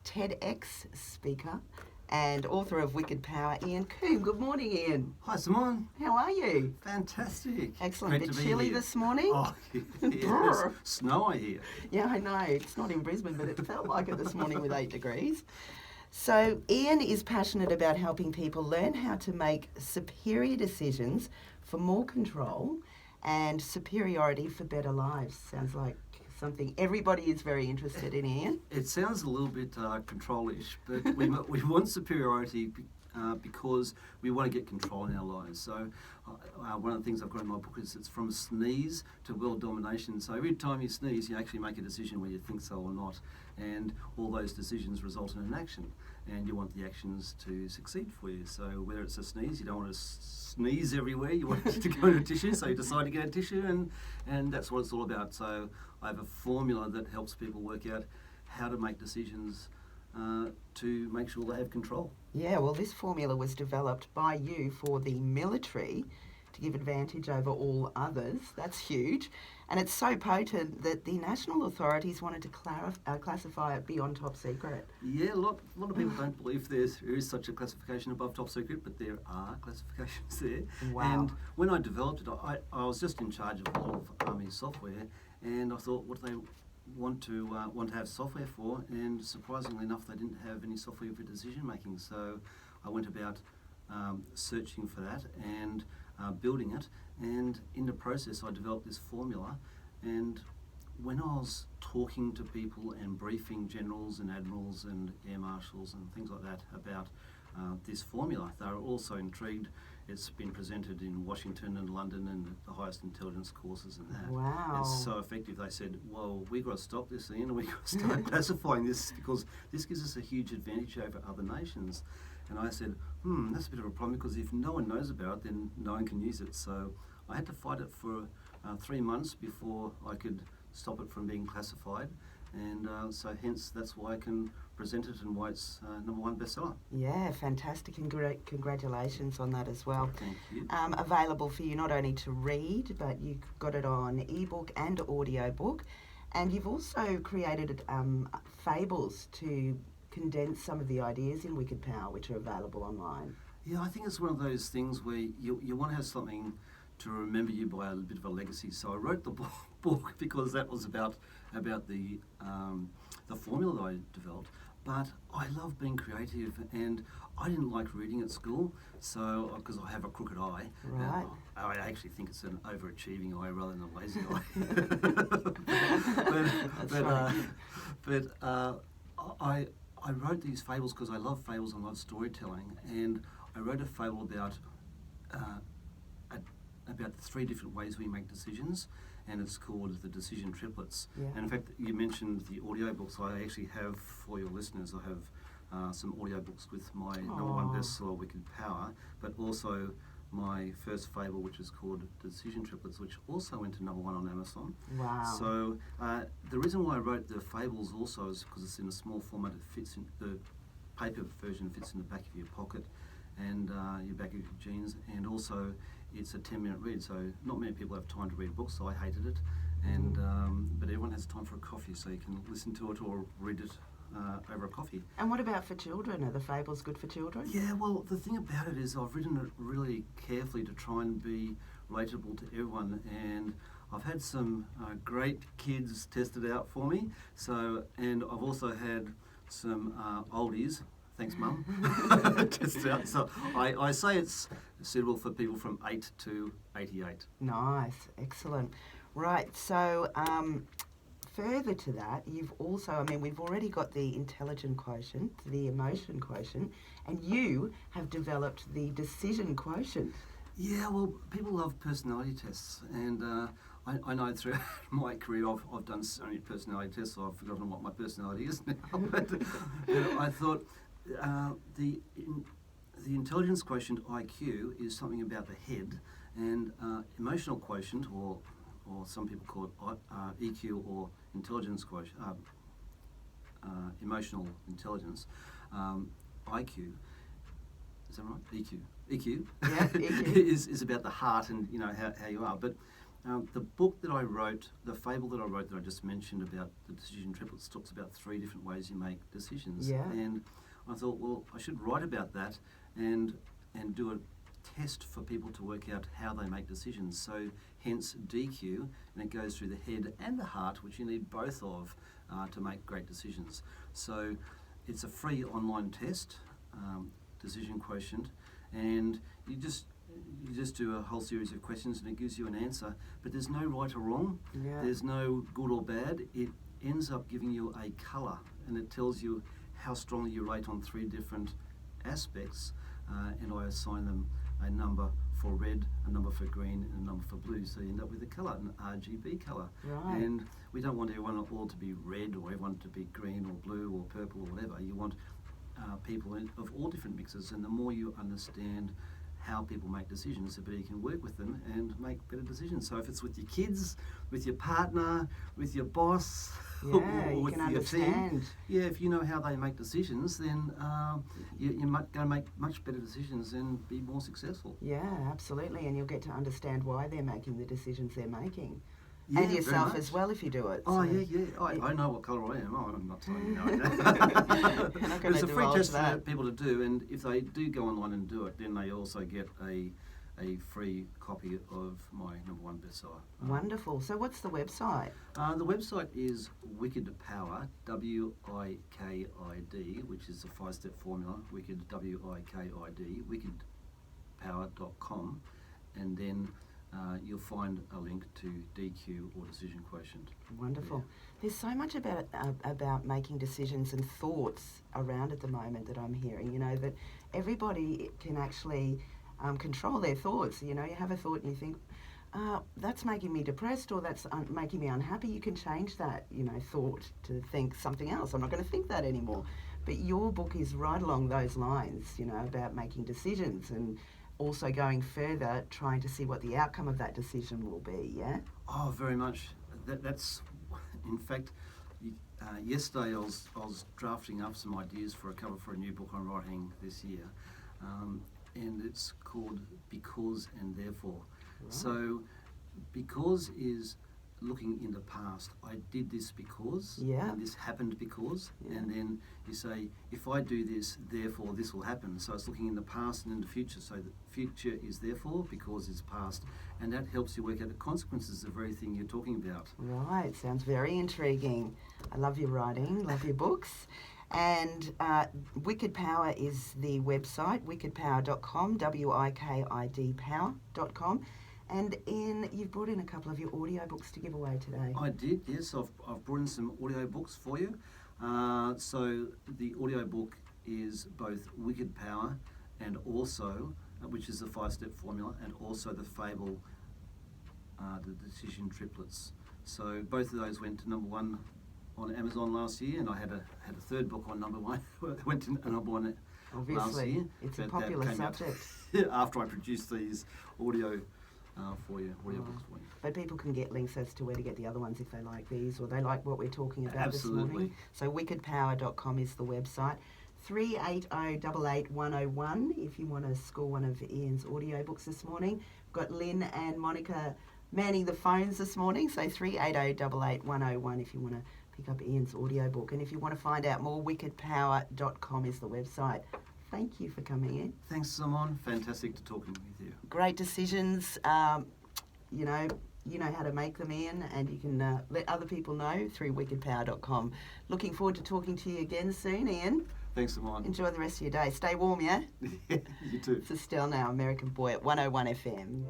TEDx speaker and author of Wikid Power, Ian Combe. Good morning, Ian. Hi, Simone. How are you? Fantastic. Excellent. Great Bit to be chilly here. this morning? Oh, yes. Snow, I hear. Yeah, I know. It's not in Brisbane, but it felt like it this morning with 8 degrees. So Ian is passionate about helping people learn how to make superior decisions for more control and superiority for better lives. Sounds like something everybody is very interested in, Ian. It sounds a little bit control-ish, but we want superiority because we want to get control in our lives. So one of the things I've got in my book is it's from sneeze to world domination. So every time you sneeze, you actually make a decision whether you think so or not. And all those decisions result in an action. And you want the actions to succeed for you. So whether it's a sneeze, you don't want to sneeze everywhere. You want it to go to a tissue, so you decide to get a tissue, and that's what it's all about. So I have a formula that helps people work out how to make decisions to make sure they have control. Yeah, well, this formula was developed by you for the military to give advantage over all others. That's huge. And it's so potent that the national authorities wanted to classify it beyond top secret. Yeah, a lot of people don't believe there is such a classification above top secret, but there are classifications there. Wow. And when I developed it, I was just in charge of a lot of Army software, and I thought, what do they want to have software for? And surprisingly enough, they didn't have any software for decision making. So I went about searching for that and building it, and in the process I developed this formula. And when I was talking to people and briefing generals and admirals and air marshals and things like that about this formula, they were also intrigued. It's been presented in Washington and London and the highest intelligence courses and that. Wow. It's so effective. They said, well, we've got to stop this, Ian, and we've got to start classifying this because this gives us a huge advantage over other nations. And I said, that's a bit of a problem because if no one knows about it, then no one can use it. So I had to fight it for 3 months before I could stop it from being classified. And so hence that's why I can present it and why it's #1 bestseller. Yeah, fantastic, and great congratulations on that as well. Thank you. Available for you not only to read, but you've got it on ebook and audiobook. And you've also created Fables to condense some of the ideas in Wikid Power, which are available online. Yeah, I think it's one of those things where you want to have something to remember you by a bit of a legacy. So I wrote the book because that was about the formula that I developed. But I love being creative, and I didn't like reading at school, so because I have a crooked eye. Right. I actually think it's an overachieving eye rather than a lazy eye. I wrote these fables because I love fables and love storytelling, and I wrote a fable about the 3 different ways we make decisions, and it's called The Decision Triplets. Yeah. And in fact, you mentioned the audiobooks. I actually have, for your listeners, I have some audiobooks with my #1 bestseller, Wikid Power, but also my first fable, which is called Decision Triplets, which also went to #1 on Amazon. Wow. So the reason why I wrote the fables also is because it's in a small format. It fits in, the paper version fits in the back of your pocket and your back of your jeans, and also it's a 10-minute read, so not many people have time to read books, so I hated it. And but everyone has time for a coffee, so you can listen to it or read it over a coffee. And what about for children? Are the fables good for children? Yeah, well, the thing about it is I've written it really carefully to try and be relatable to everyone, and I've had some great kids test it out for me. So, and I've also had some oldies. Thanks, Mum. Test it out. So I say it's suitable for people from 8 to 88. Nice, excellent. Right, so further to that, you've also, we've already got the intelligent quotient, the emotion quotient, and you have developed the decision quotient. Yeah, well, people love personality tests, and I know throughout my career I've done so many personality tests, so I've forgotten what my personality is now. But I thought the intelligence quotient, IQ, is something about the head, and emotional quotient, or some people call it EQ or intelligence quotient, emotional intelligence, IQ. Is that right? EQ. Yeah, EQ. is about the heart and how you are. But The book that I wrote, the fable that I wrote that I just mentioned about the decision triplets, talks about 3 different ways you make decisions. Yeah. And I thought, well, I should write about that and do a test for people to work out how they make decisions. So hence DQ, and it goes through the head and the heart, which you need both of to make great decisions. So it's a free online test, decision quotient, and you just do a whole series of questions and it gives you an answer, but there's no right or wrong. Yeah. There's no good or bad. It ends up giving you a colour, and it tells you how strongly you rate on 3 different aspects, and I assign them a number for red, a number for green, and a number for blue, so you end up with a colour, an RGB colour. Right. And we don't want everyone all to be red or everyone to be green or blue or purple or whatever. You want people of all different mixes, and the more you understand how people make decisions, the better you can work with them and make better decisions. So if it's with your kids, with your partner, with your boss, Yeah, or you with can your understand. team, if you know how they make decisions, then you're going to make much better decisions and be more successful. Yeah, absolutely, and you'll get to understand why they're making the decisions they're making. Yeah, and very yourself much. as well if you do it. Oh, so- yeah. I know what colour I am. Oh, I'm not telling you now. You're not gonna It's a free divulge test for that. people to do, and if they do go online and do it, then they also get a free copy of my #1 bestseller. Wonderful. So what's the website? The website is Wikid Power, WIKID, which is a 5-step formula, Wikid, WIKID, wikidpower.com, and then you'll find a link to DQ or decision quotient. Wonderful. There's so much about making decisions and thoughts around at the moment that I'm hearing, you know, that everybody can actually control their thoughts. You know, you have a thought and you think, that's making me depressed or that's making me unhappy. You can change that, you know, thought to think something else. I'm not going to think that anymore. But your book is right along those lines, you know, about making decisions and also going further, trying to see what the outcome of that decision will be, yeah? Oh, very much. That's, in fact, yesterday I was drafting up some ideas for a cover for a new book I'm writing this year, and it's called Because and Therefore. Right. So, because is looking in the past. I did this because, Yeah. and this happened because, Yeah. and then you say, if I do this, therefore this will happen. So it's looking in the past and in the future. So the future is therefore, because is past, and that helps you work out the consequences of the very thing you're talking about. Right, sounds very intriguing. I love your writing, love your books. And Wikid Power is the website, wikidpower.com, WIKID power.com. And Ian, you've brought in a couple of your audiobooks to give away today. I did, yes. I've brought in some audiobooks for you. So the audiobook is both Wikid Power and also, which is the 5-step formula, and also the Fable, the decision triplets. So both of those went to #1 on Amazon last year, and I had a third book on #1. It went to #1 last Obviously, year. it's a but that popular came out subject. after I produced these audiobooks for you. But people can get links as to where to get the other ones if they like these or they like what we're talking about Absolutely. this morning. So wikidpower.com is the website. 38088 if you want to score one of Ian's audiobooks this morning. We've got Lynn and Monica manning the phones this morning, so 38088 if you want to pick up Ian's audiobook. And if you want to find out more, wikidpower.com is the website. Thank you for coming in. Thanks, Simone. Fantastic to talking with you. Great decisions. You know how to make them, Ian, and you can let other people know through wikidpower.com. Looking forward to talking to you again soon, Ian. Thanks, Simone. Enjoy the rest of your day. Stay warm, yeah? You too. This is Estelle now, American Boy at 101 FM.